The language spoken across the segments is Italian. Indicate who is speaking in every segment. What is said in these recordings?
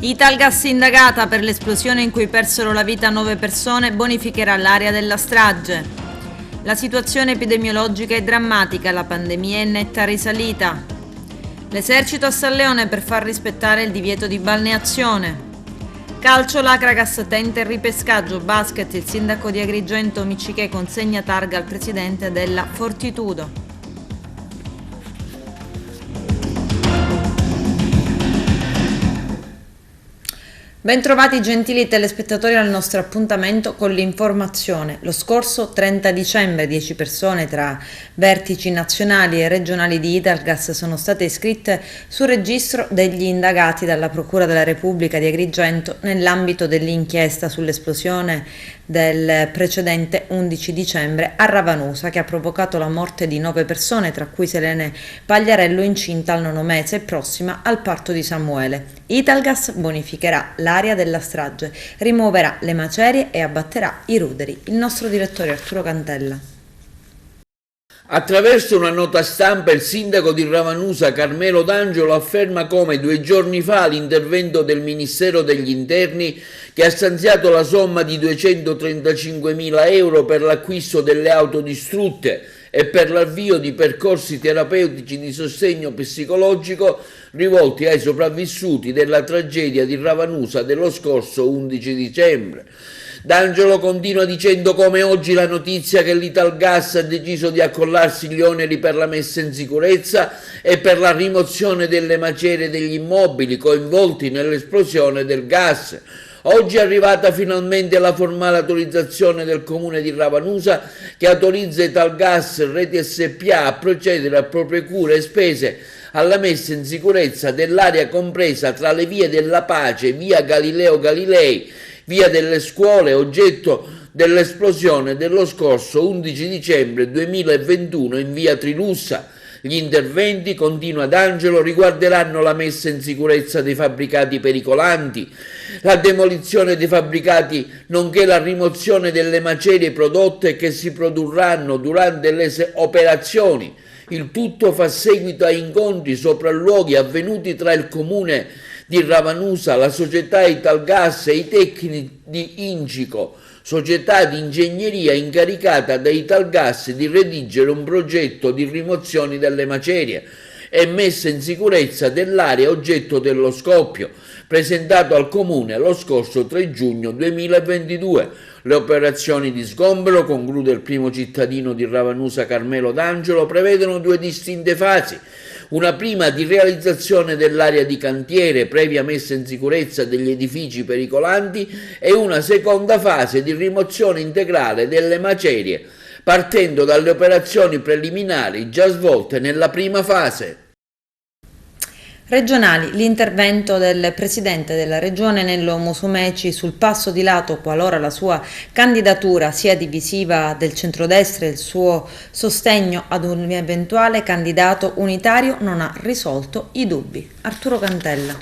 Speaker 1: Italgas indagata per l'esplosione in cui persero la vita 9 persone, bonificherà l'area della strage. La situazione epidemiologica è drammatica, la pandemia è in netta risalita. L'esercito a San Leone per far rispettare il divieto di balneazione. Calcio, l'Acragas tenta il ripescaggio. Basket, il sindaco di Agrigento Miccichè consegna targa al presidente della Fortitudo. Bentrovati gentili telespettatori al nostro appuntamento con l'informazione. Lo scorso 30 dicembre 10 persone tra vertici nazionali e regionali di Italgas sono state iscritte sul registro degli indagati dalla Procura della Repubblica di Agrigento nell'ambito dell'inchiesta sull'esplosione del precedente 11 dicembre a Ravanusa, che ha provocato la morte di 9 persone, tra cui Selene Pagliarello, incinta al 9° mese e prossima al parto di Samuele. Italgas bonificherà l'area della strage, rimuoverà le macerie e abbatterà i ruderi. Il nostro direttore Arturo Cantella.
Speaker 2: Attraverso una nota stampa il sindaco di Ravanusa Carmelo D'Angelo afferma come 2 giorni fa l'intervento del Ministero degli Interni, che ha stanziato la somma di 235.000 euro per l'acquisto delle auto distrutte e per l'avvio di percorsi terapeutici di sostegno psicologico rivolti ai sopravvissuti della tragedia di Ravanusa dello scorso 11 dicembre. D'Angelo continua dicendo come oggi la notizia che l'Italgas ha deciso di accollarsi gli oneri per la messa in sicurezza e per la rimozione delle macerie degli immobili coinvolti nell'esplosione del gas. Oggi è arrivata finalmente la formale autorizzazione del Comune di Ravanusa, che autorizza Italgas Reti SpA a procedere a proprie cure e spese alla messa in sicurezza dell'area compresa tra le vie della Pace, via Galileo Galilei, via delle Scuole, oggetto dell'esplosione dello scorso 11 dicembre 2021 in via Trilussa. Gli interventi, continua D'Angelo, riguarderanno la messa in sicurezza dei fabbricati pericolanti, la demolizione dei fabbricati, nonché la rimozione delle macerie prodotte che si produrranno durante le operazioni. Il tutto fa seguito a incontri sopralluoghi avvenuti tra il Comune di Ravanusa, la società Italgas e i tecnici di Incico, società di ingegneria incaricata da Italgas di redigere un progetto di rimozione delle macerie e messa in sicurezza dell'area oggetto dello scoppio, presentato al Comune lo scorso 3 giugno 2022. Le operazioni di sgombero, conclude il primo cittadino di Ravanusa Carmelo D'Angelo, prevedono 2 distinte fasi. Una prima di realizzazione dell'area di cantiere previa messa in sicurezza degli edifici pericolanti e una seconda fase di rimozione integrale delle macerie, partendo dalle operazioni preliminari già svolte nella prima fase.
Speaker 1: Regionali, l'intervento del presidente della regione Nello Musumeci sul passo di lato qualora la sua candidatura sia divisiva del centrodestra e il suo sostegno ad un eventuale candidato unitario non ha risolto i dubbi. Arturo Cantella.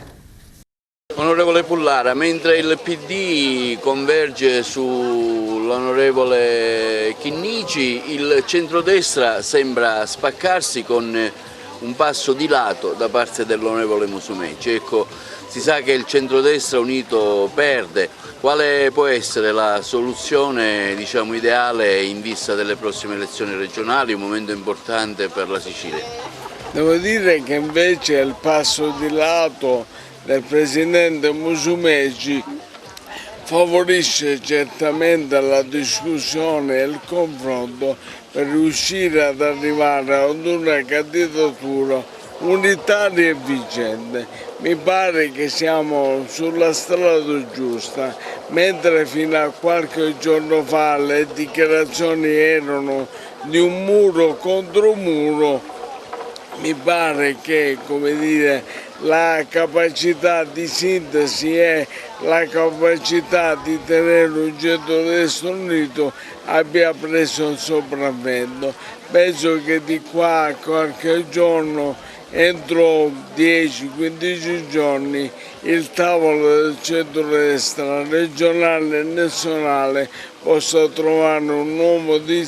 Speaker 3: Onorevole Pullara, mentre il PD converge sull'onorevole Chinnici, il centrodestra sembra spaccarsi con un passo di lato da parte dell'onorevole Musumeci. Ecco, si sa che il centrodestra unito perde. Quale può essere la soluzione, diciamo, ideale in vista delle prossime elezioni regionali, un momento importante per la Sicilia?
Speaker 4: Devo dire che invece il passo di lato del presidente Musumeci favorisce certamente la discussione e il confronto per riuscire ad arrivare ad una candidatura unitaria e vincente. Mi pare che siamo sulla strada giusta, mentre fino a qualche giorno fa le dichiarazioni erano di un muro contro un muro. Mi pare che, come dire, la capacità di sintesi e la capacità di tenere un centrodestra unito abbia preso il sopravvento. Penso che di qua a qualche giorno, entro 10-15 giorni, il tavolo del centrodestra regionale e nazionale possa trovare un uomo di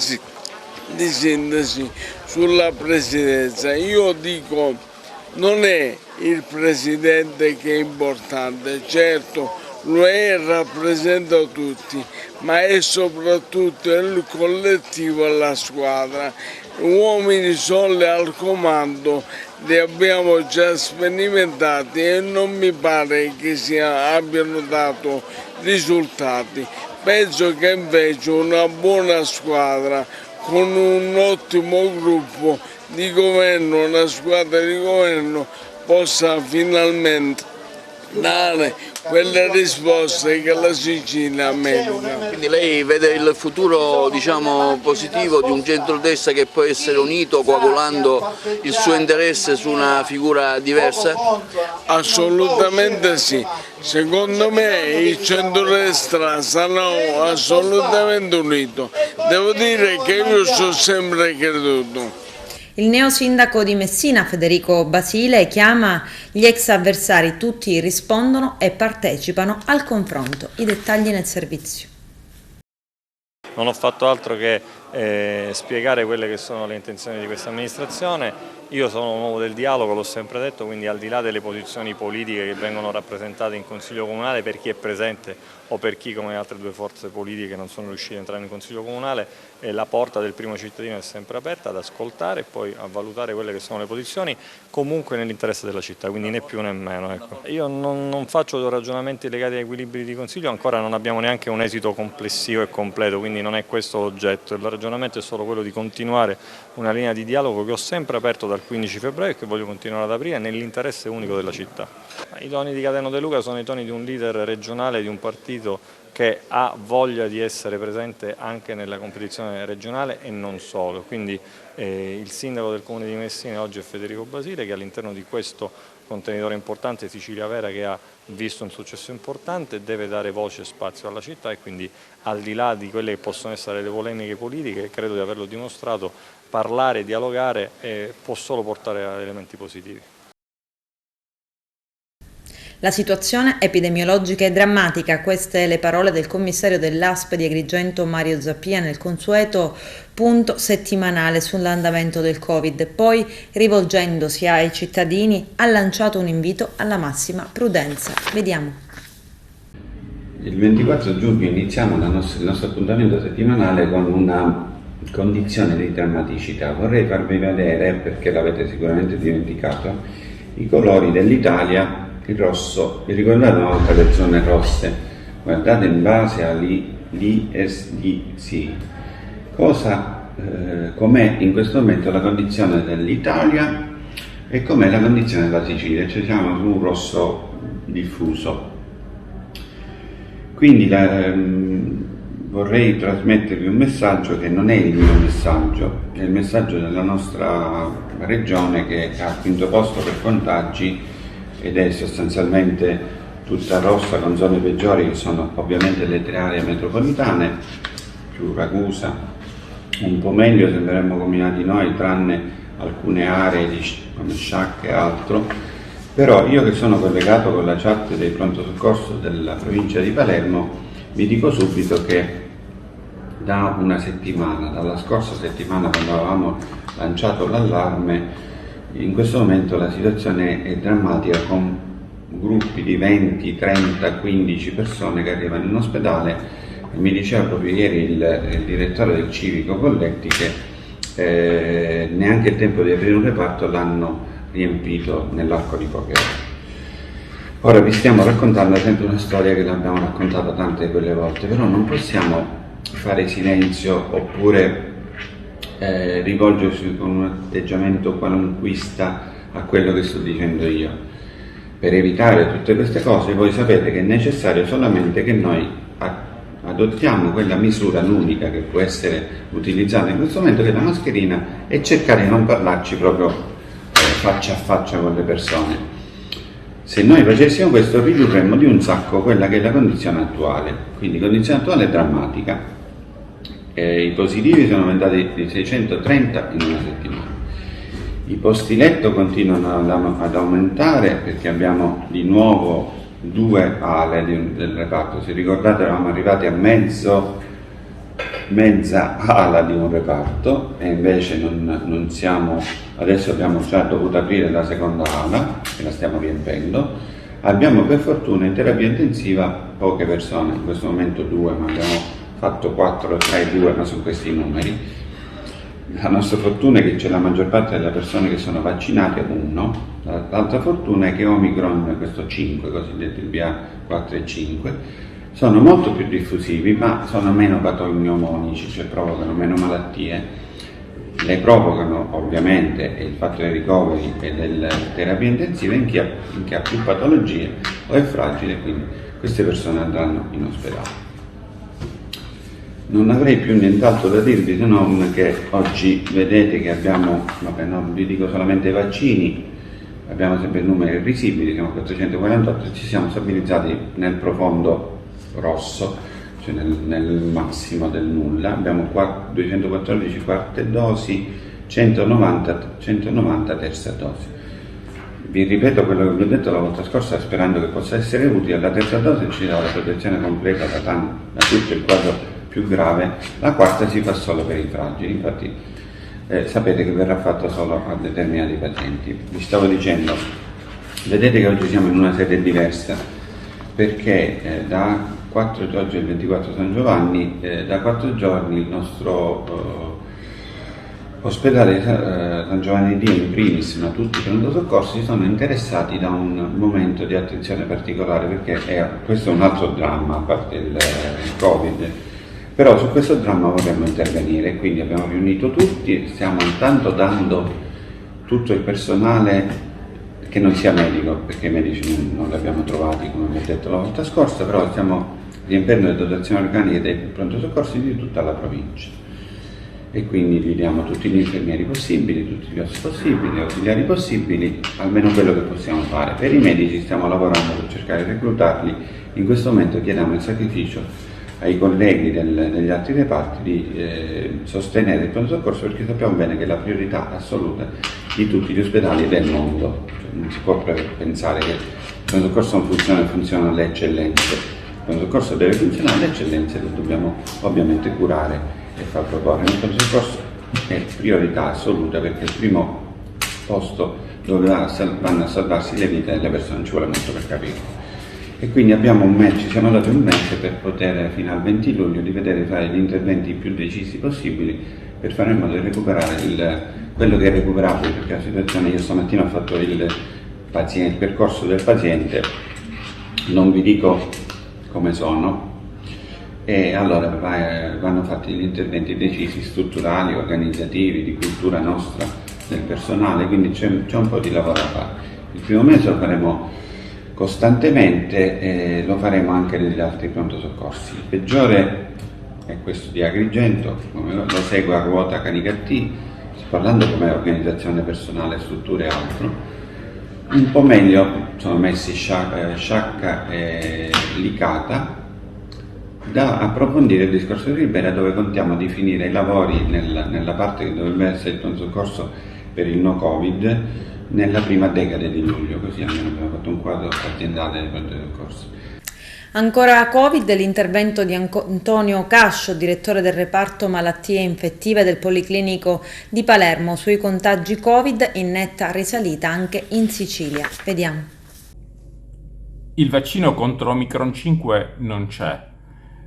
Speaker 4: sintesi sulla presidenza. Io dico non è il Presidente che è importante, certo lui rappresenta tutti, ma è soprattutto il collettivo e la squadra. Uomini soli al comando li abbiamo già sperimentati e non mi pare che abbiano dato risultati. Penso che invece una buona squadra con un ottimo gruppo di governo, una squadra di governo, possa finalmente dare quelle risposte che la Sicilia merita.
Speaker 3: Quindi lei vede il futuro, diciamo, positivo di un centrodestra che può essere unito coagulando il suo interesse su una figura diversa?
Speaker 4: Assolutamente sì, secondo me il centrodestra sarà assolutamente unito, devo dire che io ci ho sempre creduto.
Speaker 1: Il neosindaco di Messina, Federico Basile, chiama gli ex avversari, tutti rispondono e partecipano al confronto. I dettagli nel servizio.
Speaker 5: Non ho fatto altro che spiegare quelle che sono le intenzioni di questa amministrazione. Io sono un uomo del dialogo, l'ho sempre detto, quindi al di là delle posizioni politiche che vengono rappresentate in Consiglio Comunale per chi è presente o per chi, come altre due forze politiche, non sono riusciti ad entrare in Consiglio Comunale, la porta del primo cittadino è sempre aperta ad ascoltare e poi a valutare quelle che sono le posizioni, comunque nell'interesse della città, quindi né più né meno. Ecco. Io non faccio ragionamenti legati agli equilibri di Consiglio, ancora non abbiamo neanche un esito complessivo e completo, quindi non è questo l'oggetto. Il ragionamento è solo quello di continuare una linea di dialogo che ho sempre aperto dal 15 febbraio e che voglio continuare ad aprire nell'interesse unico della città. I toni di Cateno De Luca sono i toni di un leader regionale di un partito che ha voglia di essere presente anche nella competizione regionale e non solo. Quindi il sindaco del comune di Messina oggi è Federico Basile, che all'interno di questo contenitore importante Sicilia Vera, che ha visto un successo importante, deve dare voce e spazio alla città e quindi al di là di quelle che possono essere le polemiche politiche, credo di averlo dimostrato, parlare, dialogare può solo portare a elementi positivi.
Speaker 1: La situazione epidemiologica è drammatica, queste le parole del commissario dell'ASP di Agrigento Mario Zappia nel consueto punto settimanale sull'andamento del Covid. Poi, rivolgendosi ai cittadini, ha lanciato un invito alla massima prudenza. Vediamo.
Speaker 6: Il 24 giugno iniziamo il nostro appuntamento settimanale con una condizione di drammaticità. Vorrei farvi vedere, perché l'avete sicuramente dimenticato, i colori dell'Italia. Il rosso, vi ricordate una volta le zone rosse? Guardate in base all'ISDC com'è in questo momento la condizione dell'Italia e com'è la condizione della Sicilia. Ci siamo su un rosso diffuso. Quindi vorrei trasmettervi un messaggio che non è il mio messaggio, è il messaggio della nostra regione, che è al quinto posto per contagi ed è sostanzialmente tutta rossa, con zone peggiori che sono ovviamente le tre aree metropolitane, più Ragusa, un po' meglio, sembreremmo combinati noi, tranne alcune aree come Sciacca e altro. Però io, che sono collegato con la chat dei pronto soccorso della provincia di Palermo, vi dico subito che da una settimana, dalla scorsa settimana, quando avevamo lanciato l'allarme, in questo momento la situazione è drammatica, con gruppi di 20, 30, 15 persone che arrivano in ospedale. E mi diceva proprio ieri il direttore del civico Colletti che neanche il tempo di aprire un reparto l'hanno riempito nell'arco di poche ore. Ora vi stiamo raccontando sempre una storia che l'abbiamo raccontata tante quelle volte, però non possiamo fare silenzio oppure rivolgersi con un atteggiamento qualunquista a quello che sto dicendo io. Per evitare tutte queste cose, voi sapete che è necessario solamente che noi adottiamo quella misura l'unica che può essere utilizzata in questo momento, che è la mascherina, e cercare di non parlarci proprio faccia a faccia con le persone. Se noi facessimo questo, ridurremmo di un sacco quella che è la condizione attuale. Quindi la condizione attuale è drammatica. I positivi sono aumentati di 630 in una settimana. I posti letto continuano ad aumentare, perché abbiamo di nuovo 2 ale del reparto. Se ricordate, eravamo arrivati a mezzo mezza ala di un reparto e invece non siamo, adesso abbiamo già dovuto aprire la seconda ala e la stiamo riempiendo. Abbiamo per fortuna in terapia intensiva poche persone, in questo momento 2, ma abbiamo fatto 4, 3, 2, ma sono questi i numeri. La nostra fortuna è che c'è la maggior parte delle persone che sono vaccinate, 1, l'altra fortuna è che Omicron, questo 5, cosiddetti BA4 e 5, sono molto più diffusivi, ma sono meno patognomonici, cioè provocano meno malattie. Le provocano ovviamente il fatto dei ricoveri e delle terapie intensive in chi ha più patologie o è fragile, quindi queste persone andranno in ospedale. Non avrei più nient'altro da dirvi se non che oggi vedete che abbiamo, non vi dico solamente i vaccini, abbiamo sempre numeri risibili, siamo a 448, ci siamo stabilizzati nel profondo rosso, cioè nel massimo del nulla. Abbiamo 214 quarte dosi, 190 terza dose. Vi ripeto quello che vi ho detto la volta scorsa sperando che possa essere utile. La terza dose ci dà la protezione completa da tutto il quadro più grave, la quarta si fa solo per i fragili, infatti sapete che verrà fatta solo a determinati pazienti. Vi stavo dicendo, vedete che oggi siamo in una sede diversa perché oggi è il 24 San Giovanni, da 4 giorni il nostro ospedale San Giovanni di Dio in primis, ma tutti i pronto soccorsi sono interessati da un momento di attenzione particolare perché questo è un altro dramma a parte il Covid, però su questo dramma vorremmo intervenire, quindi abbiamo riunito tutti, stiamo intanto dando tutto il personale che non sia medico, perché i medici non li abbiamo trovati come vi ho detto la volta scorsa, però stiamo riempiendo le dotazioni organiche dei pronto soccorsi di tutta la provincia e quindi gli diamo tutti gli infermieri possibili, tutti gli OS possibili, gli ausiliari possibili, almeno quello che possiamo fare. Per i medici stiamo lavorando per cercare di reclutarli, in questo momento chiediamo il sacrificio ai colleghi degli altri reparti di sostenere il pronto soccorso perché sappiamo bene che è la priorità assoluta di tutti gli ospedali del mondo, cioè, non si può pensare che il pronto soccorso non funziona alle eccellenze, il pronto soccorso deve funzionare alle eccellenze, le dobbiamo ovviamente curare e far proporre. Il pronto soccorso è priorità assoluta perché è il primo posto dove vanno a salvarsi le vite delle persone, ci vuole molto per capirlo. E quindi ci siamo dati un mese per poter, fino al 20 luglio, di vedere fare gli interventi più decisi possibili per fare in modo di recuperare quello che è recuperabile, perché la situazione, io stamattina ho fatto il percorso del paziente, non vi dico come sono, e allora vanno fatti gli interventi decisi, strutturali, organizzativi, di cultura nostra, del personale, quindi c'è un po' di lavoro da fare. Il primo mese lo faremo costantemente e lo faremo anche negli altri pronto soccorsi. Il peggiore è questo di Agrigento, lo segue a ruota Canicattì, sto parlando come organizzazione personale, strutture e altro. Un po' meglio sono messi Sciacca e Licata, da approfondire il discorso di Ribera, dove contiamo di finire i lavori nella parte che dovrebbe essere il pronto soccorso per il no Covid nella prima decade di luglio, così almeno abbiamo fatto un quadro aziendale del pronto soccorso.
Speaker 1: Ancora Covid, l'intervento di Antonio Cascio, direttore del reparto malattie infettive del Policlinico di Palermo, sui contagi Covid in netta risalita anche in Sicilia. Vediamo.
Speaker 7: Il vaccino contro Omicron 5 non c'è,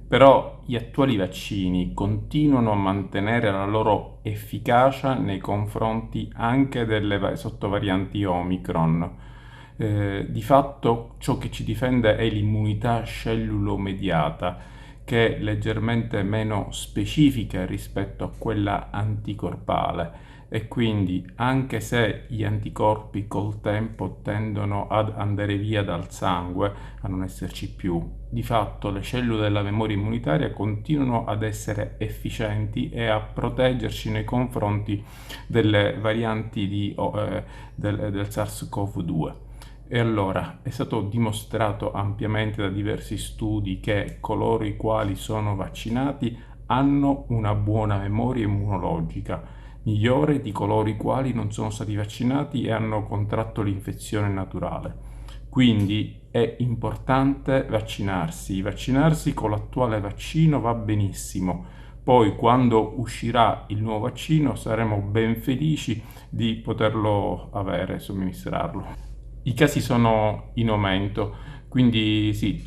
Speaker 7: però gli attuali vaccini continuano a mantenere la loro efficacia nei confronti anche delle sottovarianti Omicron. Di fatto ciò che ci difende è l'immunità cellulomediata, che è leggermente meno specifica rispetto a quella anticorpale e quindi anche se gli anticorpi col tempo tendono ad andare via dal sangue, a non esserci più, di fatto le cellule della memoria immunitaria continuano ad essere efficienti e a proteggerci nei confronti delle varianti del SARS-CoV-2. E allora è stato dimostrato ampiamente da diversi studi che coloro i quali sono vaccinati hanno una buona memoria immunologica, migliore di coloro i quali non sono stati vaccinati e hanno contratto l'infezione naturale. Quindi è importante vaccinarsi con l'attuale vaccino va benissimo, poi quando uscirà il nuovo vaccino saremo ben felici di poterlo avere, somministrarlo. I casi sono in aumento, quindi sì,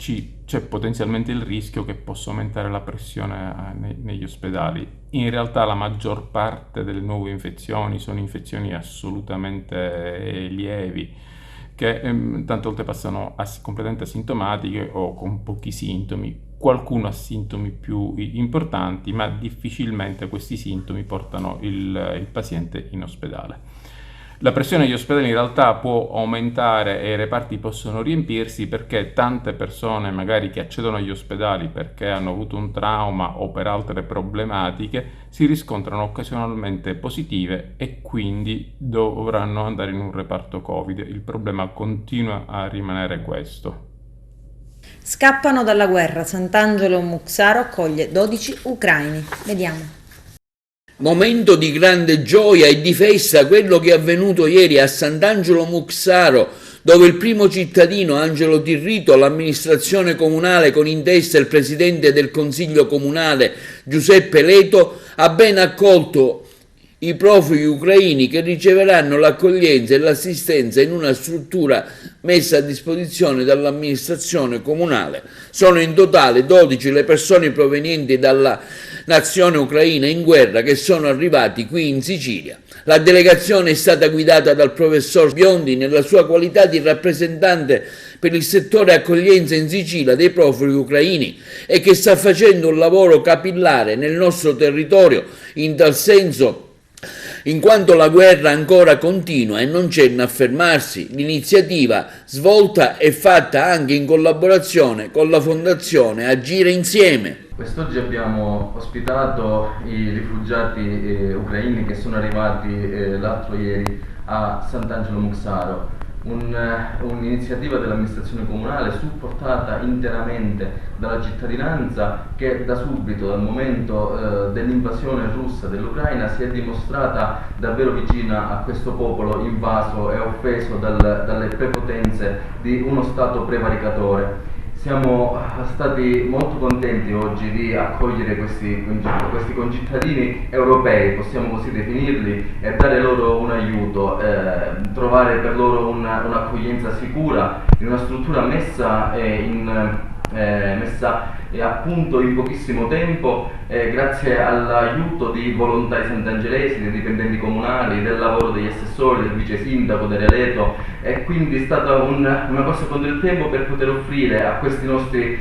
Speaker 7: c'è potenzialmente il rischio che possa aumentare la pressione negli ospedali. In realtà la maggior parte delle nuove infezioni sono infezioni assolutamente lievi, che tante volte passano completamente asintomatiche o con pochi sintomi. Qualcuno ha sintomi più importanti, ma difficilmente questi sintomi portano il paziente in ospedale. La pressione agli ospedali in realtà può aumentare e i reparti possono riempirsi perché tante persone magari che accedono agli ospedali perché hanno avuto un trauma o per altre problematiche si riscontrano occasionalmente positive e quindi dovranno andare in un reparto Covid. Il problema continua a rimanere questo.
Speaker 1: Scappano dalla guerra. Sant'Angelo Muxaro accoglie 12 ucraini. Vediamo.
Speaker 2: Momento di grande gioia e di festa quello che è avvenuto ieri a Sant'Angelo Muxaro, dove il primo cittadino Angelo Tirrito, l'amministrazione comunale con in testa il presidente del consiglio comunale Giuseppe Leto, ha ben accolto i profughi ucraini che riceveranno l'accoglienza e l'assistenza in una struttura messa a disposizione dall'amministrazione comunale. Sono in totale 12 le persone provenienti dalla nazione ucraina in guerra che sono arrivati qui in Sicilia. La delegazione è stata guidata dal professor Biondi nella sua qualità di rappresentante per il settore accoglienza in Sicilia dei profughi ucraini e che sta facendo un lavoro capillare nel nostro territorio in tal senso, in quanto la guerra ancora continua e non cenna a fermarsi. L'iniziativa svolta è fatta anche in collaborazione con la Fondazione Agire Insieme.
Speaker 8: Quest'oggi abbiamo ospitato i rifugiati ucraini che sono arrivati l'altro ieri a Sant'Angelo Muxaro, un'iniziativa dell'amministrazione comunale supportata interamente dalla cittadinanza che da subito, dal momento dell'invasione russa dell'Ucraina, si è dimostrata davvero vicina a questo popolo invaso e offeso dalle prepotenze di uno Stato prevaricatore. Siamo stati molto contenti oggi di accogliere questi concittadini europei, possiamo così definirli, e dare loro un aiuto, trovare per loro un'accoglienza sicura in una struttura messa a punto in pochissimo tempo, grazie all'aiuto di volontari sant'angelesi, dei dipendenti comunali, del lavoro degli assessori, del vice sindaco, del Relato, e quindi è stata una cosa contro il tempo per poter offrire a questi nostri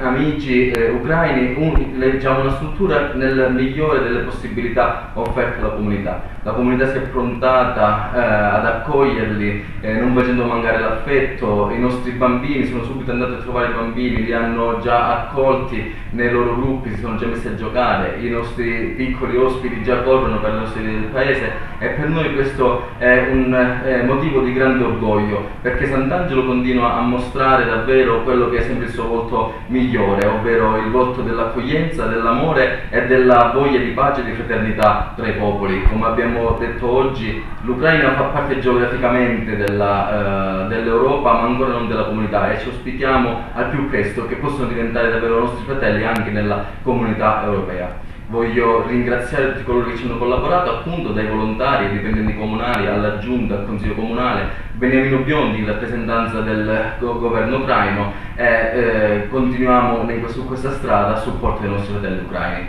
Speaker 8: amici ucraini una struttura nel migliore delle possibilità offerte alla comunità. La comunità si è prontata ad accoglierli, non facendo mancare l'affetto. I nostri bambini sono subito andati a trovare i bambini, li hanno già accolti nei loro gruppi, si sono già messi a giocare, i nostri piccoli ospiti già corrono per le nostre vie del paese, e per noi questo è un motivo di grande orgoglio, perché Sant'Angelo continua a mostrare davvero quello che è sempre il suo volto migliore, ovvero il volto dell'accoglienza, dell'amore e della voglia di pace e di fraternità tra i popoli. Come abbiamo detto oggi, l'Ucraina fa parte geograficamente dell'Europa, ma ancora non della comunità, e ci auspichiamo al più presto che possano diventare davvero nostri fratelli anche nella comunità europea. Voglio ringraziare tutti coloro che ci hanno collaborato, appunto dai volontari, ai dipendenti comunali, alla giunta, al consiglio comunale, Beniamino Biondi in rappresentanza del governo ucraino, e continuiamo su questa strada a supporto dei nostri fratelli ucraini.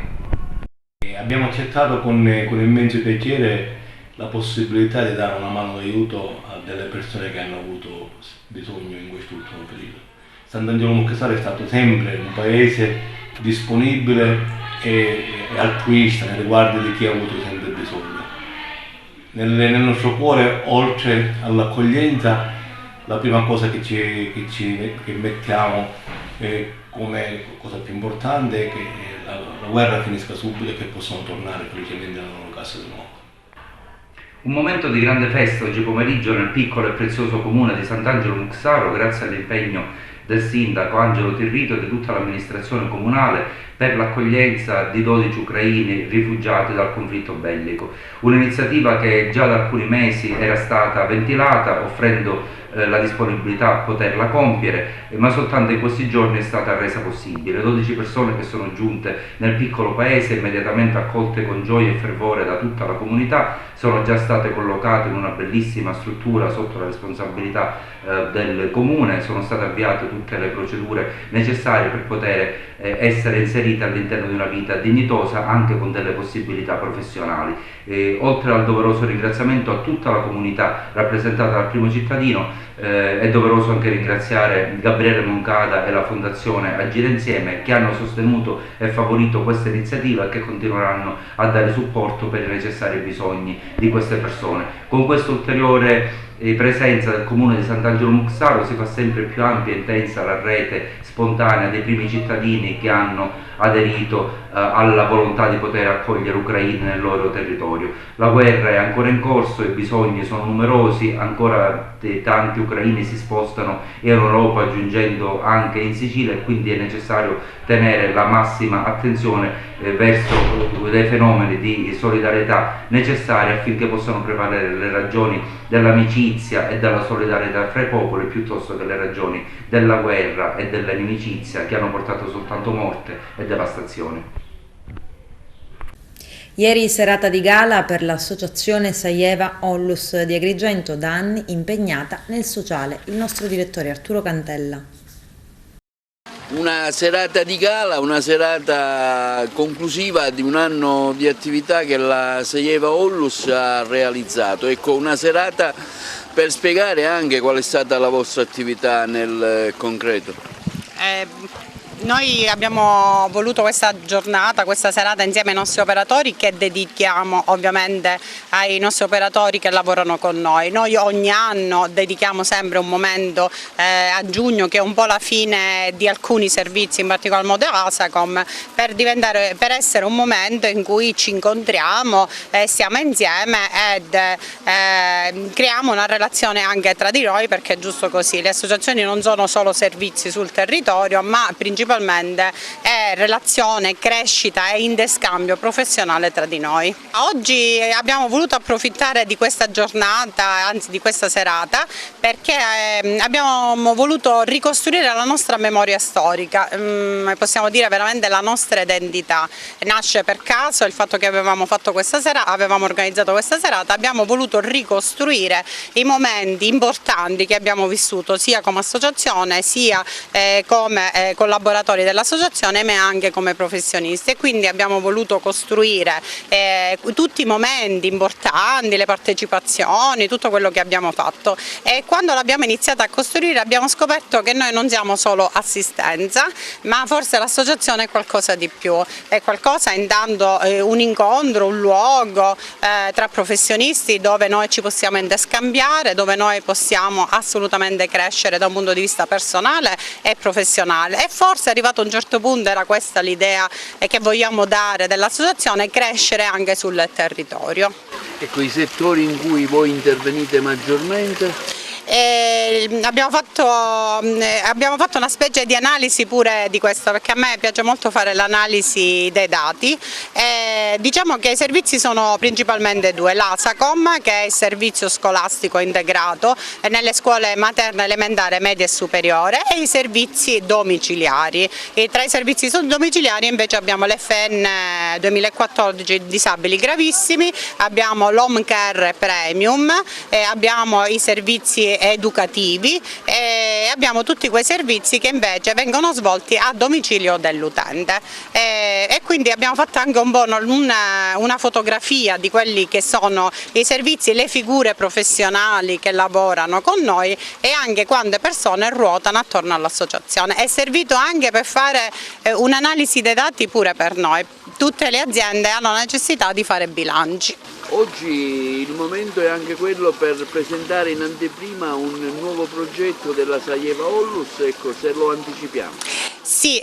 Speaker 9: Abbiamo accettato con immenso piacere la possibilità di dare una mano d'aiuto a delle persone che hanno avuto bisogno in quest'ultimo periodo. Sant'Angelo Muxaro è stato sempre un paese disponibile e altruista nei riguardi di chi ha avuto sempre bisogno. Nel nostro cuore, oltre all'accoglienza, la prima cosa che mettiamo come cosa più importante è che la guerra finisca subito e che possano tornare felicemente nelle loro case di nuovo.
Speaker 10: Un momento di grande festa oggi pomeriggio nel piccolo e prezioso comune di Sant'Angelo Muxaro, grazie all'impegno del sindaco Angelo Tirrito e di tutta l'amministrazione comunale, per l'accoglienza di 12 ucraini rifugiati dal conflitto bellico. Un'iniziativa che già da alcuni mesi era stata ventilata, offrendo la disponibilità a poterla compiere, ma soltanto in questi giorni è stata resa possibile. 12 persone che sono giunte nel piccolo paese, immediatamente accolte con gioia e fervore da tutta la comunità, sono già state collocate in una bellissima struttura sotto la responsabilità del comune, sono state avviate tutte le procedure necessarie per poter essere inserite all'interno di una vita dignitosa, anche con delle possibilità professionali. Oltre al doveroso ringraziamento a tutta la comunità rappresentata dal primo cittadino, è doveroso anche ringraziare Gabriele Moncada e la Fondazione Agire Insieme, che hanno sostenuto e favorito questa iniziativa e che continueranno a dare supporto per i necessari bisogni di queste persone. Con questa ulteriore presenza del comune di Sant'Angelo Muxaro si fa sempre più ampia e intensa la rete spontanea dei primi cittadini che hanno aderito alla volontà di poter accogliere ucraini nel loro territorio. La guerra è ancora in corso, i bisogni sono numerosi, ancora tanti ucraini si spostano in Europa, giungendo anche in Sicilia, e quindi è necessario tenere la massima attenzione verso dei fenomeni di solidarietà necessari affinché possano prevalere le ragioni dell'amicizia e della solidarietà fra i popoli, piuttosto che le ragioni della guerra e dell'inimicizia, che hanno portato soltanto morte e devastazione.
Speaker 1: Ieri serata di gala per l'associazione Saieva Onlus di Agrigento, da anni impegnata nel sociale. Il nostro direttore Arturo Cantella.
Speaker 3: Una serata di gala, una serata conclusiva di un anno di attività che la Saieva Onlus ha realizzato. Ecco, una serata per spiegare anche qual è stata la vostra attività nel concreto.
Speaker 11: Noi abbiamo voluto questa giornata, questa serata insieme ai nostri operatori, che dedichiamo ovviamente ai nostri operatori che lavorano con noi. Noi ogni anno dedichiamo sempre un momento a giugno, che è un po' la fine di alcuni servizi, in particolar modo ASACOM, per essere un momento in cui ci incontriamo, stiamo insieme ed creiamo una relazione anche tra di noi, perché è giusto così. Le associazioni non sono solo servizi sul territorio, ma principalmente è relazione, crescita e interscambio professionale tra di noi. Oggi abbiamo voluto approfittare di questa giornata, anzi di questa serata, perché abbiamo voluto ricostruire la nostra memoria storica, possiamo dire veramente la nostra identità. Nasce per caso il fatto che avevamo organizzato questa serata, abbiamo voluto ricostruire i momenti importanti che abbiamo vissuto sia come associazione sia come collaboratori dell'associazione, ma anche come professionisti, e quindi abbiamo voluto costruire tutti i momenti importanti, le partecipazioni, tutto quello che abbiamo fatto. E quando l'abbiamo iniziata a costruire abbiamo scoperto che noi non siamo solo assistenza, ma forse l'associazione è qualcosa di più, è qualcosa intanto un incontro, un luogo tra professionisti dove noi ci possiamo interscambiare, dove noi possiamo assolutamente crescere da un punto di vista personale e professionale. E forse arrivato a un certo punto era questa l'idea che vogliamo dare dell'associazione, crescere anche sul territorio.
Speaker 3: Ecco, i settori in cui voi intervenite maggiormente?
Speaker 11: Abbiamo fatto una specie di analisi pure di questo, perché a me piace molto fare l'analisi dei dati. Diciamo che i servizi sono principalmente due: l'ASACOM, che è il servizio scolastico integrato nelle scuole materna, elementare, media e superiore, e i servizi domiciliari. E tra i servizi domiciliari invece abbiamo l'FN 2014 disabili gravissimi, abbiamo l'Home Care Premium, abbiamo i servizi educativi e abbiamo tutti quei servizi che invece vengono svolti a domicilio dell'utente, e quindi abbiamo fatto anche un po' una fotografia di quelli che sono i servizi, le figure professionali che lavorano con noi e anche quante persone ruotano attorno all'associazione. È servito anche per fare un'analisi dei dati pure per noi, tutte le aziende hanno necessità di fare bilanci.
Speaker 3: Oggi il momento è anche quello per presentare in anteprima un nuovo progetto della Saieva Ollus, ecco, se lo anticipiamo.
Speaker 11: Sì,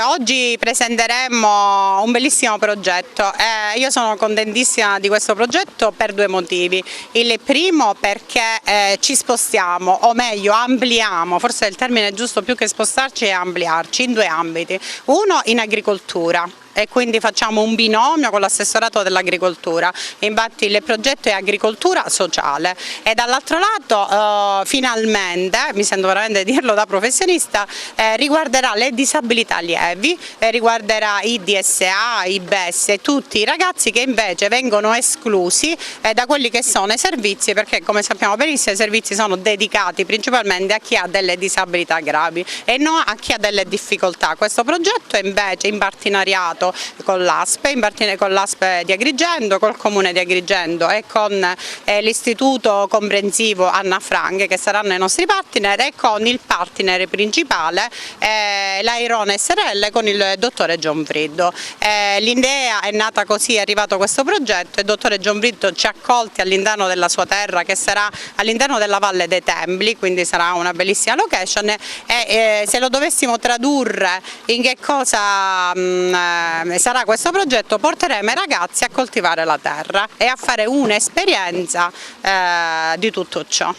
Speaker 11: oggi presenteremo un bellissimo progetto. Io sono contentissima di questo progetto per due motivi. Il primo perché ci spostiamo, o meglio ampliamo, forse il termine giusto più che spostarci è ampliarci in due ambiti. Uno in agricoltura. E quindi facciamo un binomio con l'assessorato dell'agricoltura, infatti il progetto è agricoltura sociale e dall'altro lato finalmente, mi sento veramente dirlo da professionista, riguarderà le disabilità lievi, riguarderà i DSA, i BES e tutti i ragazzi che invece vengono esclusi da quelli che sono i servizi, perché come sappiamo benissimo i servizi sono dedicati principalmente a chi ha delle disabilità gravi e non a chi ha delle difficoltà. Questo progetto è invece in partenariato con l'ASP, con l'ASP di Agrigento, col Comune di Agrigento e con l'Istituto Comprensivo Anna Frank, che saranno i nostri partner, e con il partner principale, l'Airone SRL, con il dottore Gianfriddo. L'idea è nata così, è arrivato questo progetto e il dottore Gianfriddo ci ha accolti all'interno della sua terra, che sarà all'interno della Valle dei Templi, quindi sarà una bellissima location, e se lo dovessimo tradurre in che cosa sarà questo progetto, porteremo i ragazzi a coltivare la terra e a fare un'esperienza di tutto ciò.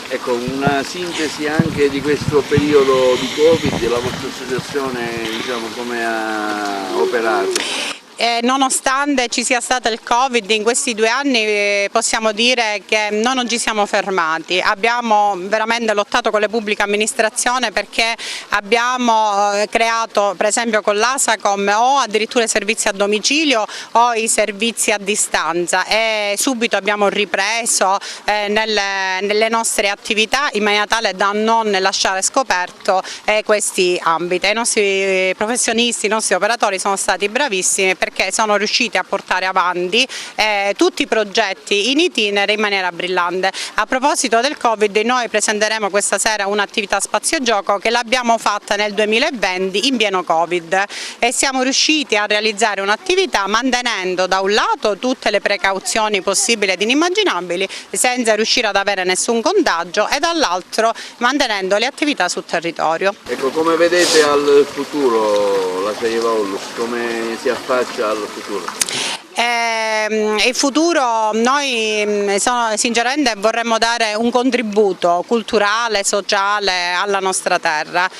Speaker 3: Ecco, una sintesi anche di questo periodo di Covid, la vostra associazione, diciamo, come ha operato?
Speaker 11: Nonostante ci sia stato il Covid, in questi 2 anni possiamo dire che noi non ci siamo fermati, abbiamo veramente lottato con le pubbliche amministrazioni perché abbiamo creato per esempio con l'ASACOM o addirittura i servizi a domicilio o i servizi a distanza, e subito abbiamo ripreso nelle nostre attività in maniera tale da non lasciare scoperto questi ambiti. I nostri professionisti, i nostri operatori sono stati bravissimi perché sono riusciti a portare avanti tutti i progetti in itinere in maniera brillante. A proposito del Covid, noi presenteremo questa sera un'attività spazio gioco che l'abbiamo fatta nel 2020 in pieno Covid e siamo riusciti a realizzare un'attività mantenendo da un lato tutte le precauzioni possibili ed inimmaginabili senza riuscire ad avere nessun contagio e dall'altro mantenendo le attività sul territorio.
Speaker 3: Ecco, come vedete al futuro la Saieva Ollus, come si affaccia al futuro?
Speaker 11: Il futuro noi sinceramente vorremmo dare un contributo culturale, sociale alla nostra terra,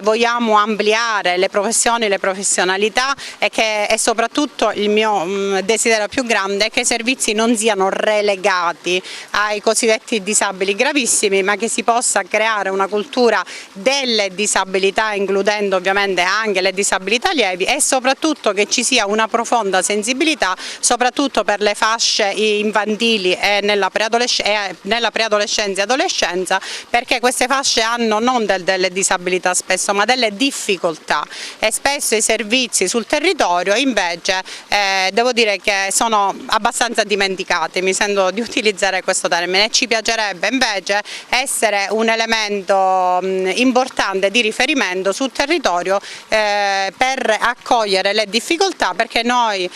Speaker 11: vogliamo ampliare le professioni, le professionalità e soprattutto il mio desiderio più grande è che i servizi non siano relegati ai cosiddetti disabili gravissimi, ma che si possa creare una cultura delle disabilità, includendo ovviamente anche le disabilità lievi, e soprattutto che ci sia una profonda sensibilità soprattutto per le fasce infantili e nella preadolescenza e adolescenza, perché queste fasce hanno non delle disabilità spesso ma delle difficoltà e spesso i servizi sul territorio invece devo dire che sono abbastanza dimenticati, mi sento di utilizzare questo termine, e ci piacerebbe invece essere un elemento importante di riferimento sul territorio per accogliere le difficoltà, perché noi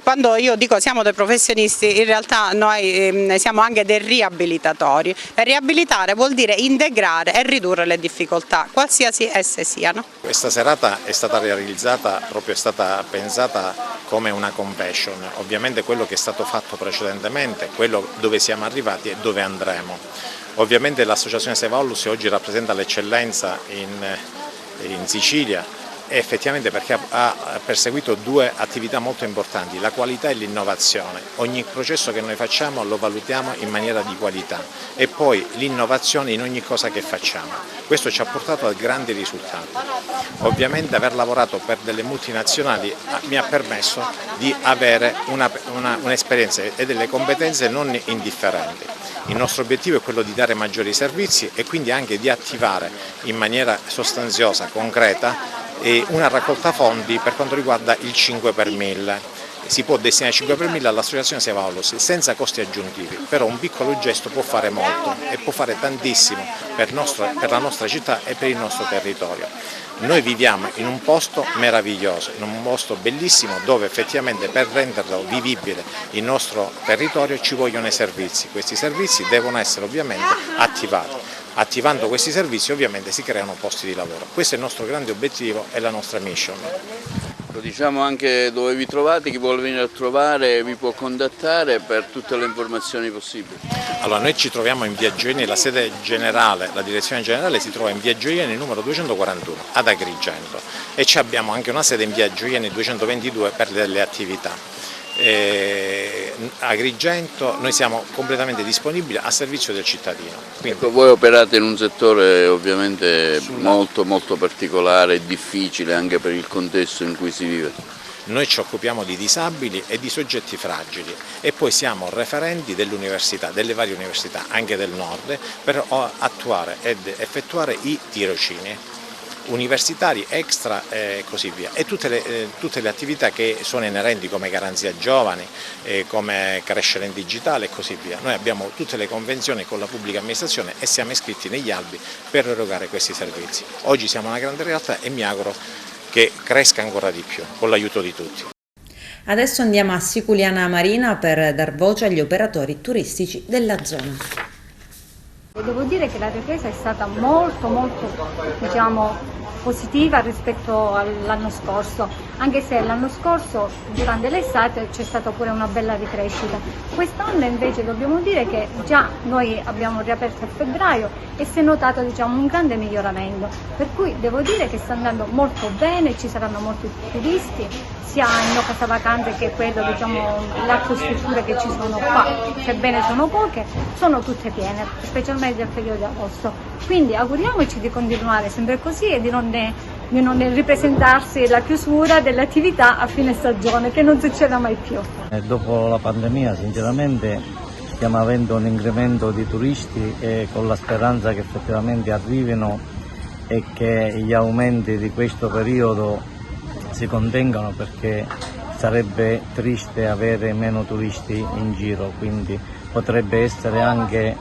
Speaker 11: quando io dico siamo dei professionisti in realtà noi siamo anche dei riabilitatori, e riabilitare vuol dire integrare e ridurre le difficoltà qualsiasi esse siano.
Speaker 12: Questa serata è stata realizzata, proprio è stata pensata come una convention, ovviamente quello che è stato fatto precedentemente, quello dove siamo arrivati e dove andremo. Ovviamente l'associazione Saieva Ollus oggi rappresenta l'eccellenza in Sicilia, e effettivamente perché ha perseguito 2 attività molto importanti, la qualità e l'innovazione. Ogni processo che noi facciamo lo valutiamo in maniera di qualità e poi l'innovazione in ogni cosa che facciamo. Questo ci ha portato a grandi risultati. Ovviamente aver lavorato per delle multinazionali mi ha permesso di avere un'esperienza e delle competenze non indifferenti. Il nostro obiettivo è quello di dare maggiori servizi e quindi anche di attivare in maniera sostanziosa, concreta, una raccolta fondi per quanto riguarda il 5 per 1000. si può destinare 5 per 1000 all'associazione Save Aulus senza costi aggiuntivi, però un piccolo gesto può fare molto e può fare tantissimo per la nostra città e per il nostro territorio. Noi viviamo in un posto meraviglioso, in un posto bellissimo dove effettivamente per renderlo vivibile il nostro territorio ci vogliono i servizi. Questi servizi devono essere ovviamente attivati. Attivando questi servizi ovviamente si creano posti di lavoro. Questo è il nostro grande obiettivo e la nostra mission.
Speaker 3: Lo diciamo anche dove vi trovate, chi vuole venire a trovare vi può contattare per tutte le informazioni possibili.
Speaker 12: Allora, noi ci troviamo in via Gioieni, la sede generale, la direzione generale si trova in via Gioieni numero 241 ad Agrigento e abbiamo anche una sede in via Gioieni 222 per delle attività. Agrigento noi siamo completamente disponibili a servizio del cittadino.
Speaker 3: Quindi... Ecco, voi operate in un settore ovviamente molto particolare e difficile anche per il contesto in cui si vive.
Speaker 12: Noi ci occupiamo di disabili e di soggetti fragili e poi siamo referenti dell'università, delle varie università, anche del nord, per attuare ed effettuare i tirocini universitari, extra e così via, e tutte le attività che sono inerenti come Garanzia Giovani, come Crescere in Digitale e così via. Noi abbiamo tutte le convenzioni con la pubblica amministrazione e siamo iscritti negli albi per erogare questi servizi. Oggi siamo una grande realtà e mi auguro che cresca ancora di più con l'aiuto di tutti.
Speaker 1: Adesso andiamo a Siculiana Marina per dar voce agli operatori turistici della zona.
Speaker 13: Devo dire che la ripresa è stata molto positiva rispetto all'anno scorso, anche se l'anno scorso durante l'estate c'è stata pure una bella ricrescita. Quest'anno invece dobbiamo dire che già noi abbiamo riaperto a febbraio e si è notato un grande miglioramento, per cui devo dire che sta andando molto bene, ci saranno molti turisti sia in No Casa Vacanze che quello, le altre strutture che ci sono qua, sebbene sono poche, sono tutte piene, specialmente nel periodo di agosto. Quindi auguriamoci di continuare sempre così e di non ripresentarsi la chiusura delle attività a fine stagione, che non succeda mai più.
Speaker 14: Dopo la pandemia sinceramente stiamo avendo un incremento di turisti e con la speranza che effettivamente arrivino e che gli aumenti di questo periodo si contengano, perché sarebbe triste avere meno turisti in giro, quindi potrebbe essere anche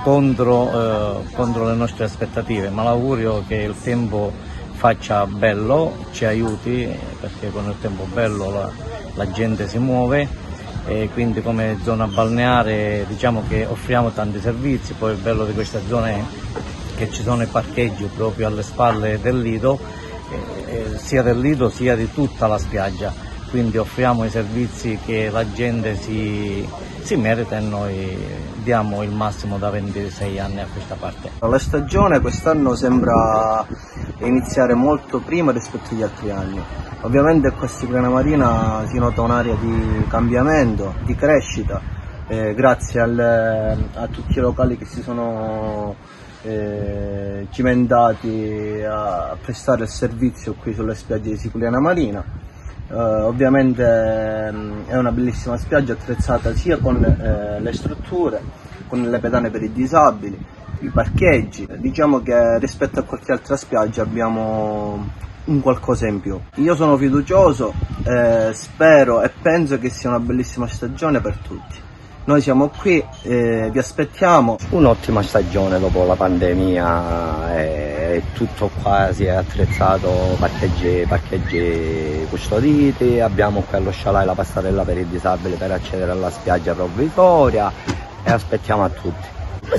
Speaker 14: contro le nostre aspettative, ma l'augurio che il tempo faccia bello, ci aiuti, perché con il tempo bello la gente si muove e quindi come zona balneare diciamo che offriamo tanti servizi. Poi il bello di questa zona è che ci sono i parcheggi proprio alle spalle del lido, sia del lido sia di tutta la spiaggia, quindi offriamo i servizi che la gente si merita e noi diamo il massimo da 26 anni a questa parte.
Speaker 15: La stagione quest'anno sembra iniziare molto prima rispetto agli altri anni. Ovviamente qua a Siculiana Marina si nota un'area di cambiamento, di crescita, grazie a tutti i locali che si sono cimentati a prestare il servizio qui sulle spiagge di Siculiana Marina. Ovviamente è una bellissima spiaggia attrezzata sia con le strutture, con le pedane per i disabili, i parcheggi. Diciamo che rispetto a qualche altra spiaggia abbiamo un qualcosa in più. Io sono fiducioso, spero e penso che sia una bellissima stagione per tutti. Noi siamo qui, vi aspettiamo.
Speaker 14: Un'ottima stagione dopo la pandemia, tutto qua si è attrezzato, parcheggi custoditi, abbiamo qui allo Scialai la passerella per i disabili per accedere alla spiaggia provvisoria e aspettiamo a tutti.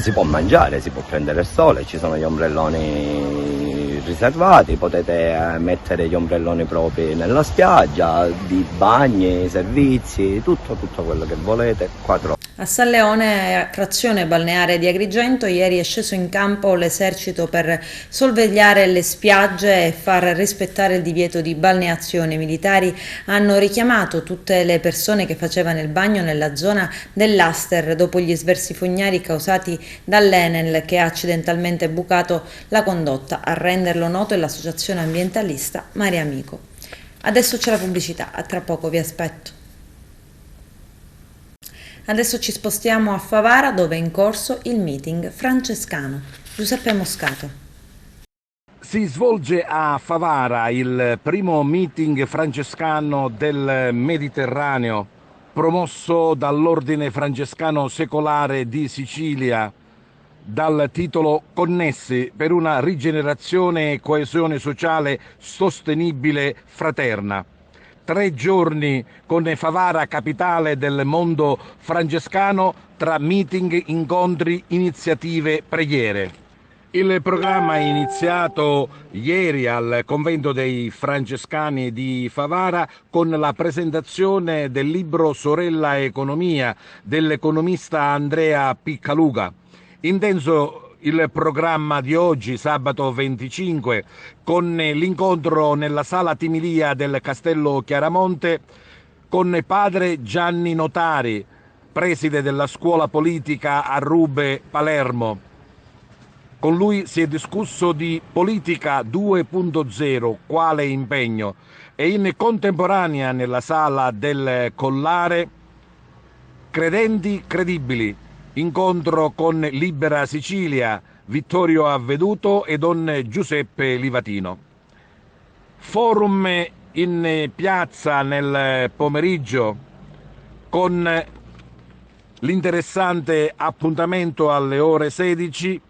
Speaker 14: Si può mangiare, si può prendere il sole, ci sono gli ombrelloni riservati, potete mettere gli ombrelloni propri nella spiaggia, di bagni, servizi, tutto quello che volete qua trovate.
Speaker 1: A San Leone, frazione balneare di Agrigento, ieri è sceso in campo l'esercito per sorvegliare le spiagge e far rispettare il divieto di balneazione. I militari hanno richiamato tutte le persone che facevano il bagno nella zona dell'Aster dopo gli sversi fognari causati dall'Enel, che ha accidentalmente bucato la condotta. A renderlo noto è l'associazione ambientalista Mare Amico. Adesso c'è la pubblicità, a tra poco vi aspetto. Adesso ci spostiamo a Favara, dove è in corso il meeting francescano. Giuseppe Moscato.
Speaker 16: Si svolge a Favara il primo meeting francescano del Mediterraneo, promosso dall'Ordine Francescano Secolare di Sicilia, dal titolo Connessi per una rigenerazione e coesione sociale sostenibile fraterna. 3 giorni con Favara, capitale del mondo francescano, tra meeting, incontri, iniziative, preghiere. Il programma è iniziato ieri al convento dei francescani di Favara con la presentazione del libro Sorella Economia dell'economista Andrea Piccaluga. Intenso il programma di oggi, sabato 25, con l'incontro nella sala Timilia del Castello Chiaramonte con padre Gianni Notari, preside della scuola politica a Rube Palermo. Con lui si è discusso di politica 2.0, quale impegno, e in contemporanea nella sala del Collare Credenti credibili, incontro con Libera Sicilia, Vittorio Avveduto e Don Giuseppe Livatino. Forum in piazza nel pomeriggio con l'interessante appuntamento alle ore 16,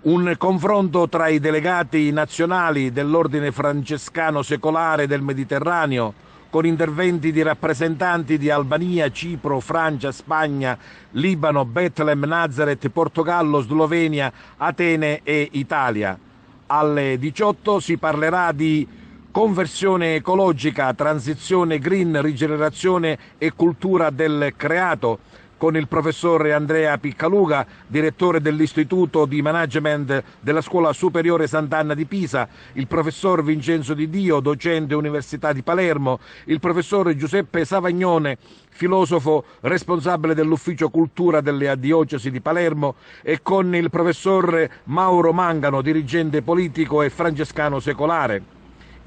Speaker 16: un confronto tra i delegati nazionali dell'Ordine Francescano Secolare del Mediterraneo, con interventi di rappresentanti di Albania, Cipro, Francia, Spagna, Libano, Betlem, Nazareth, Portogallo, Slovenia, Atene e Italia. Alle 18 si parlerà di conversione ecologica, transizione green, rigenerazione e cultura del creato, con il professor Andrea Piccaluga, direttore dell'Istituto di Management della Scuola Superiore Sant'Anna di Pisa, il professor Vincenzo Di Dio, docente Università di Palermo, il professor Giuseppe Savagnone, filosofo responsabile dell'Ufficio Cultura della Diocesi di Palermo, e con il professor Mauro Mangano, dirigente politico e francescano secolare.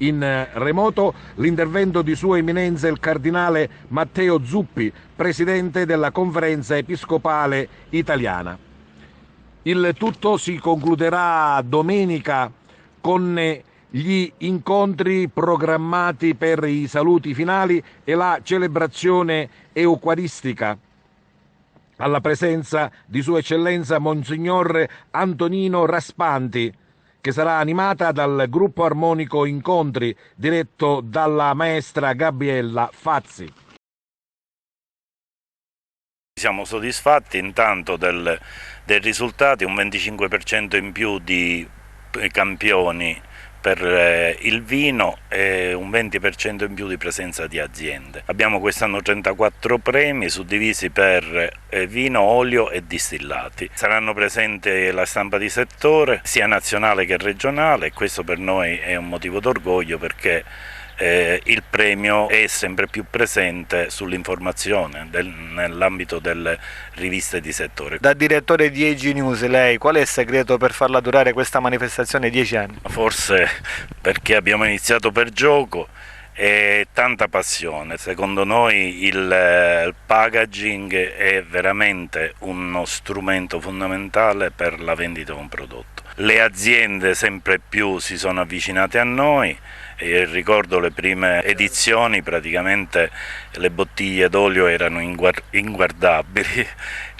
Speaker 16: In remoto l'intervento di Sua Eminenza il Cardinale Matteo Zuppi, presidente della Conferenza Episcopale Italiana. Il tutto si concluderà domenica con gli incontri programmati per i saluti finali e la celebrazione eucaristica, alla presenza di Sua Eccellenza Monsignor Antonino Raspanti, che sarà animata dal gruppo armonico Incontri, diretto dalla maestra Gabriella Fazzi.
Speaker 17: Siamo soddisfatti intanto del risultato, un 25% in più di campioni per il vino e un 20% in più di presenza di aziende. Abbiamo quest'anno 34 premi suddivisi per vino, olio e distillati. Saranno presenti la stampa di settore sia nazionale che regionale, e questo per noi è un motivo d'orgoglio, perché il premio è sempre più presente sull'informazione nell'ambito delle riviste di settore.
Speaker 18: Da direttore di AG News, lei qual è il segreto per farla durare questa manifestazione 10 anni?
Speaker 17: Forse perché abbiamo iniziato per gioco e tanta passione. Secondo noi il packaging è veramente uno strumento fondamentale per la vendita di un prodotto. Le aziende sempre più si sono avvicinate a noi. E ricordo le prime edizioni, praticamente le bottiglie d'olio erano inguardabili,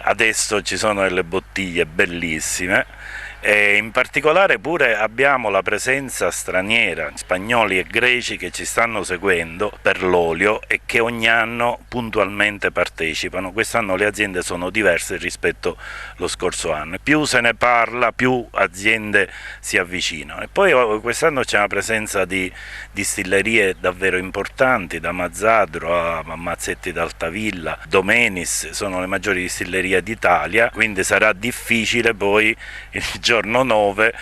Speaker 17: adesso ci sono delle bottiglie bellissime, e in particolare pure abbiamo la presenza straniera, spagnoli e greci che ci stanno seguendo per l'olio e che ogni anno puntualmente partecipano. Quest'anno le aziende sono diverse rispetto allo scorso anno, più se ne parla più aziende si avvicinano. E poi quest'anno c'è una presenza di distillerie davvero importanti, da Mazzadro a Mazzetti d'Altavilla, Domenis, sono le maggiori distillerie d'Italia, quindi sarà difficile poi il giorno 9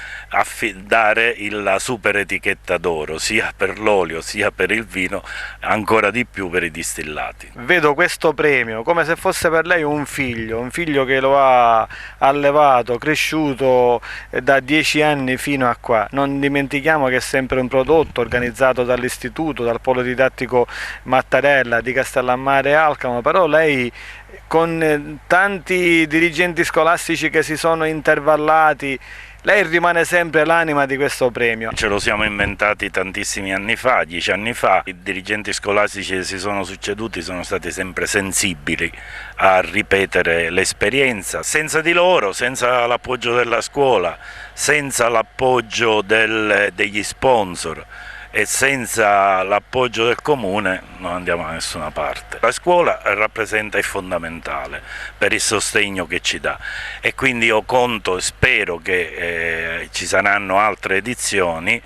Speaker 17: dare la super etichetta d'oro sia per l'olio sia per il vino, ancora di più per i distillati.
Speaker 18: Vedo questo premio come se fosse per lei un figlio che lo ha allevato, cresciuto da 10 anni fino a qua. Non dimentichiamo che è sempre un prodotto organizzato dall'istituto, dal polo didattico Mattarella di Castellammare e Alcamo, però lei con tanti dirigenti scolastici che si sono intervallati, lei rimane sempre l'anima di questo premio.
Speaker 17: Ce lo siamo inventati tantissimi anni fa, 10 anni fa. I dirigenti scolastici che si sono succeduti sono stati sempre sensibili a ripetere l'esperienza. Senza di loro, senza l'appoggio della scuola, senza l'appoggio degli sponsor e senza l'appoggio del comune non andiamo da nessuna parte. La scuola rappresenta il fondamentale per il sostegno che ci dà e quindi io conto e spero che ci saranno altre edizioni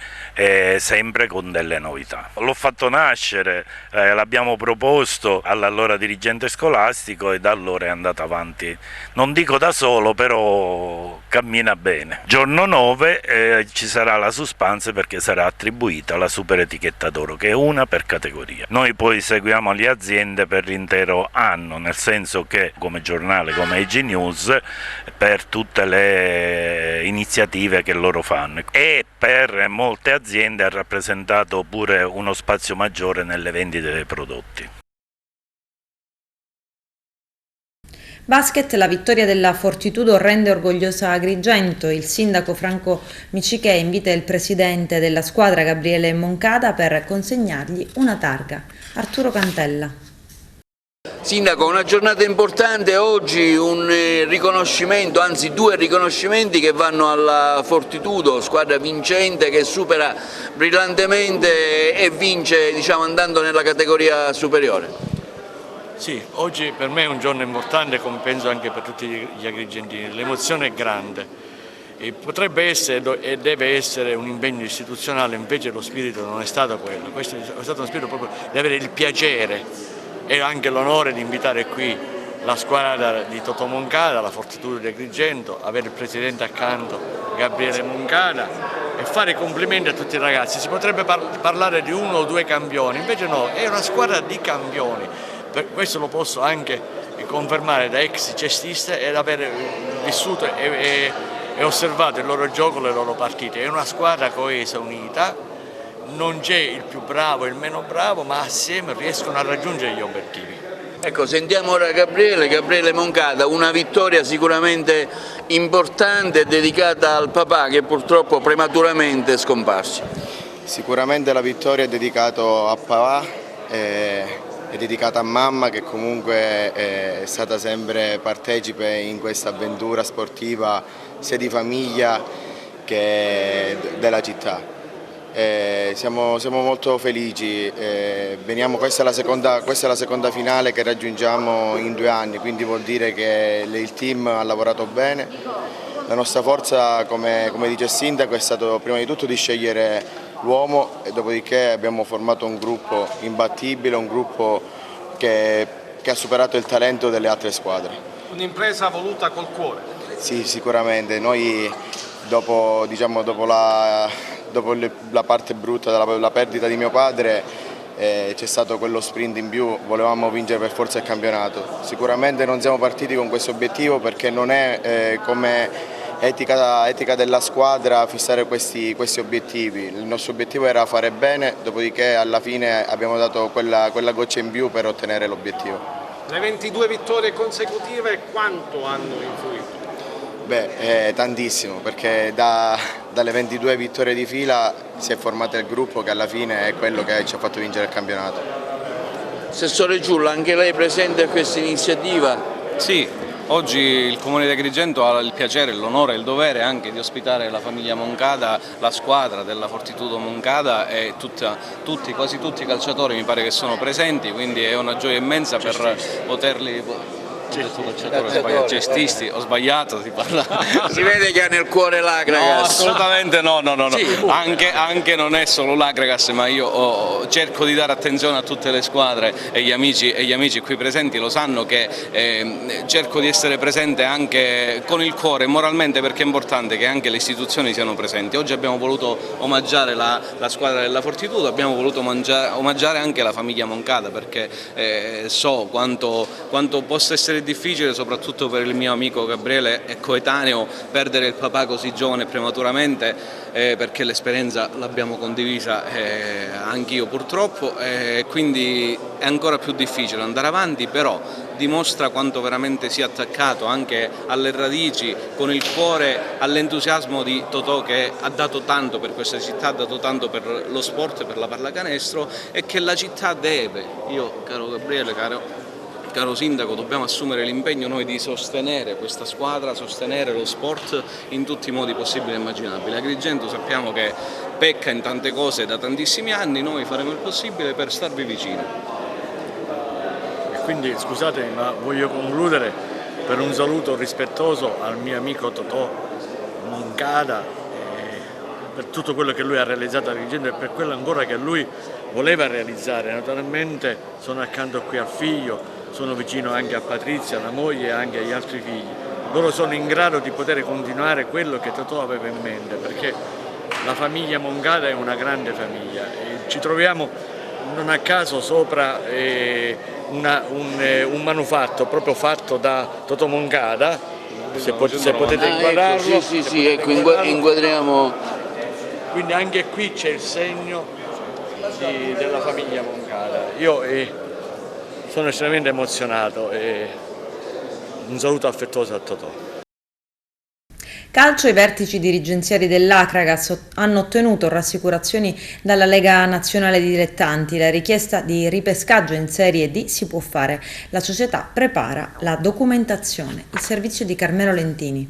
Speaker 17: sempre con delle novità. L'ho fatto nascere, l'abbiamo proposto all'allora dirigente scolastico e da allora è andata avanti, non dico da solo, però cammina bene. Giorno 9 ci sarà la suspense perché sarà attribuita la super etichetta d'oro, che è una per categoria. Noi poi seguiamo le aziende per l'intero anno, nel senso che come giornale, come IG News, per tutte le iniziative che loro fanno, e per molte aziende ha rappresentato pure uno spazio maggiore nelle vendite dei prodotti.
Speaker 1: Basket, la vittoria della Fortitudo rende orgogliosa Agrigento. Il sindaco Franco Micichè invita il presidente della squadra Gabriele Moncada per consegnargli una targa. Arturo Cantella.
Speaker 3: Sindaco, una giornata importante oggi, un riconoscimento, anzi 2 riconoscimenti che vanno alla Fortitudo, squadra vincente che supera brillantemente e vince, diciamo, andando nella categoria superiore.
Speaker 5: Sì, oggi per me è un giorno importante, come penso anche per tutti gli agrigentini. L'emozione è grande e potrebbe essere e deve essere un impegno istituzionale, invece lo spirito non è stato quello. Questo è stato uno spirito proprio di avere il piacere e anche l'onore di invitare qui la squadra di Totò Moncada, la Fortitudo di Agrigento, avere il presidente accanto Gabriele Moncada e fare i complimenti a tutti i ragazzi. Si potrebbe parlare di 1 o 2 campioni, invece no, è una squadra di campioni. Per questo lo posso anche confermare da ex cestista ed aver vissuto e osservato il loro gioco, le loro partite. È una squadra coesa, unita, non c'è il più bravo e il meno bravo, ma assieme riescono a raggiungere gli obiettivi.
Speaker 3: Ecco, sentiamo ora Gabriele Moncada, una vittoria sicuramente importante dedicata al papà che purtroppo prematuramente è scomparso.
Speaker 19: Sicuramente la vittoria è dedicata a papà. È dedicata a mamma che comunque è stata sempre partecipe in questa avventura sportiva sia di famiglia che della città. Siamo molto felici, questa è la seconda finale che raggiungiamo in 2 anni, quindi vuol dire che il team ha lavorato bene. La nostra forza, come dice il sindaco, è stato prima di tutto di scegliere l'uomo e dopodiché abbiamo formato un gruppo imbattibile, un gruppo che ha superato il talento delle altre squadre.
Speaker 18: Un'impresa voluta col cuore.
Speaker 19: Sì, sicuramente. Noi dopo la parte brutta della perdita di mio padre c'è stato quello sprint in più, volevamo vincere per forza il campionato. Sicuramente non siamo partiti con questo obiettivo perché non è come etica della squadra fissare questi obiettivi. Il nostro obiettivo era fare bene, dopodiché alla fine abbiamo dato quella goccia in più per ottenere l'obiettivo.
Speaker 18: Le 22 vittorie consecutive quanto hanno influito?
Speaker 19: Tantissimo, perché dalle 22 vittorie di fila si è formato il gruppo che alla fine è quello che ci ha fatto vincere il campionato.
Speaker 3: Assessore Giulla, anche lei presente a questa iniziativa?
Speaker 20: Sì. Oggi il Comune di Agrigento ha il piacere, l'onore e il dovere anche di ospitare la famiglia Moncada, la squadra della Fortitudo Moncada e quasi tutti i calciatori mi pare che sono presenti, quindi è una gioia immensa per poterli... Cestisti, ho sbagliato, si parla.
Speaker 3: Si vede che ha nel cuore l'Agragas.
Speaker 20: No, assolutamente no.
Speaker 3: Sì,
Speaker 20: anche non è solo l'Agragas, ma io cerco di dare attenzione a tutte le squadre e gli amici qui presenti lo sanno che cerco di essere presente anche con il cuore, moralmente, perché è importante che anche le istituzioni siano presenti. Oggi abbiamo voluto omaggiare la squadra della Fortitudo, abbiamo voluto omaggiare anche la famiglia Moncada, perché so quanto possa essere è difficile, soprattutto per il mio amico Gabriele e coetaneo, perdere il papà così giovane e prematuramente, perché l'esperienza l'abbiamo condivisa anch'io purtroppo, quindi è ancora più difficile andare avanti, però dimostra quanto veramente sia attaccato anche alle radici, con il cuore, all'entusiasmo di Totò, che ha dato tanto per questa città, ha dato tanto per lo sport, per la pallacanestro, e che la città deve. Io, caro Gabriele, caro Sindaco, dobbiamo assumere l'impegno noi di sostenere questa squadra, sostenere lo sport in tutti i modi possibili e immaginabili. Agrigento sappiamo che pecca in tante cose da tantissimi anni, noi faremo il possibile per starvi vicino.
Speaker 21: Quindi scusatemi, ma voglio concludere per un saluto rispettoso al mio amico Totò Moncada, per tutto quello che lui ha realizzato a Agrigento e per quello ancora che lui voleva realizzare. Naturalmente sono accanto qui al figlio, sono vicino anche a Patrizia, alla moglie e anche agli altri figli. Loro sono in grado di poter continuare quello che Totò aveva in mente, perché la famiglia Moncada è una grande famiglia e ci troviamo non a caso sopra un manufatto proprio fatto da Totò Moncada, se potete inquadrarlo.
Speaker 3: Ecco, sì, ecco, inquadriamo.
Speaker 21: Quindi anche qui c'è il segno della famiglia Moncada. Io sono estremamente emozionato e un saluto affettuoso a Totò.
Speaker 1: Calcio, i vertici dirigenziali dell'Akragas hanno ottenuto rassicurazioni dalla Lega Nazionale di Dilettanti. La richiesta di ripescaggio in Serie D si può fare. La società prepara la documentazione. Il servizio di Carmelo Lentini.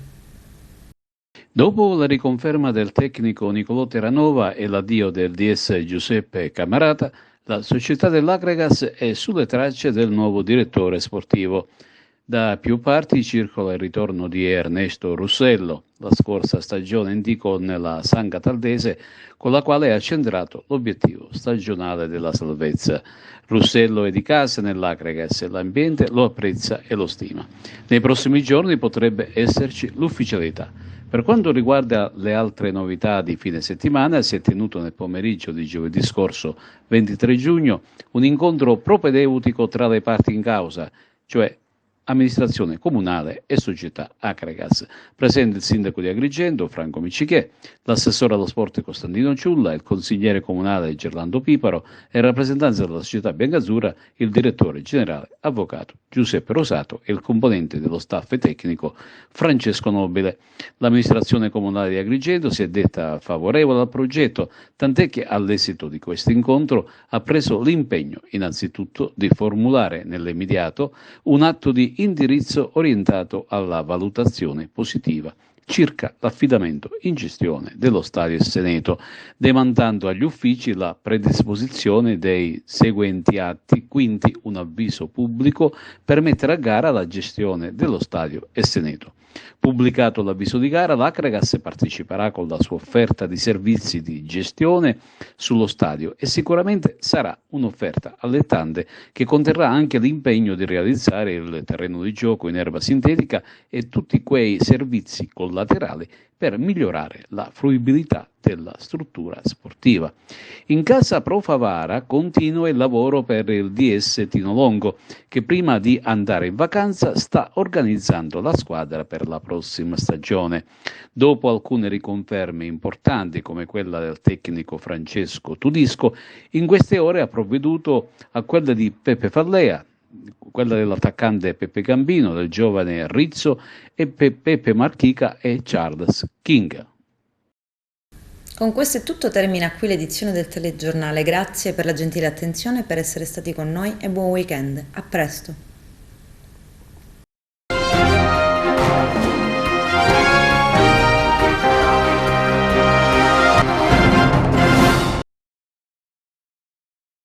Speaker 22: Dopo la riconferma del tecnico Nicolò Terranova e l'addio del DS Giuseppe Camarata, la società dell'Akragas è sulle tracce del nuovo direttore sportivo. Da più parti circola il ritorno di Ernesto Russello, la scorsa stagione indicò nella San Cataldese, con la quale ha centrato l'obiettivo stagionale della salvezza. Russello è di casa nell'Akragas e l'ambiente lo apprezza e lo stima. Nei prossimi giorni potrebbe esserci l'ufficialità. Per quanto riguarda le altre novità di fine settimana, si è tenuto nel pomeriggio di giovedì scorso 23 giugno un incontro propedeutico tra le parti in causa, cioè amministrazione comunale e società Akragas. Presente il sindaco di Agrigento, Franco Miccichè, l'assessore allo sport Costantino Ciulla, il consigliere comunale Gerlando Piparo e in rappresentanza della società biancazzurra il direttore generale avvocato Giuseppe Rosato e il componente dello staff tecnico Francesco Nobile. L'amministrazione comunale di Agrigento si è detta favorevole al progetto, tant'è che all'esito di questo incontro ha preso l'impegno innanzitutto di formulare nell'immediato un atto di indirizzo orientato alla valutazione positiva circa l'affidamento in gestione dello Stadio Seneto, demandando agli uffici la predisposizione dei seguenti atti, quindi un avviso pubblico per mettere a gara la gestione dello Stadio Seneto. Pubblicato l'avviso di gara, l'Akragas parteciperà con la sua offerta di servizi di gestione sullo stadio e sicuramente sarà un'offerta allettante che conterrà anche l'impegno di realizzare il terreno di gioco in erba sintetica e tutti quei servizi collaterali per migliorare la fruibilità della struttura sportiva. In casa Pro Favara continua il lavoro per il DS Tino Longo, che prima di andare in vacanza sta organizzando la squadra per la prossima stagione. Dopo alcune riconferme importanti come quella del tecnico Francesco Tudisco, in queste ore ha provveduto a quella di Peppe Fallea, quella dell'attaccante Peppe Gambino, del giovane Rizzo e Peppe Marchica e Charles King.
Speaker 1: Con questo è tutto, termina qui l'edizione del telegiornale. Grazie per la gentile attenzione, per essere stati con noi e buon weekend. A presto.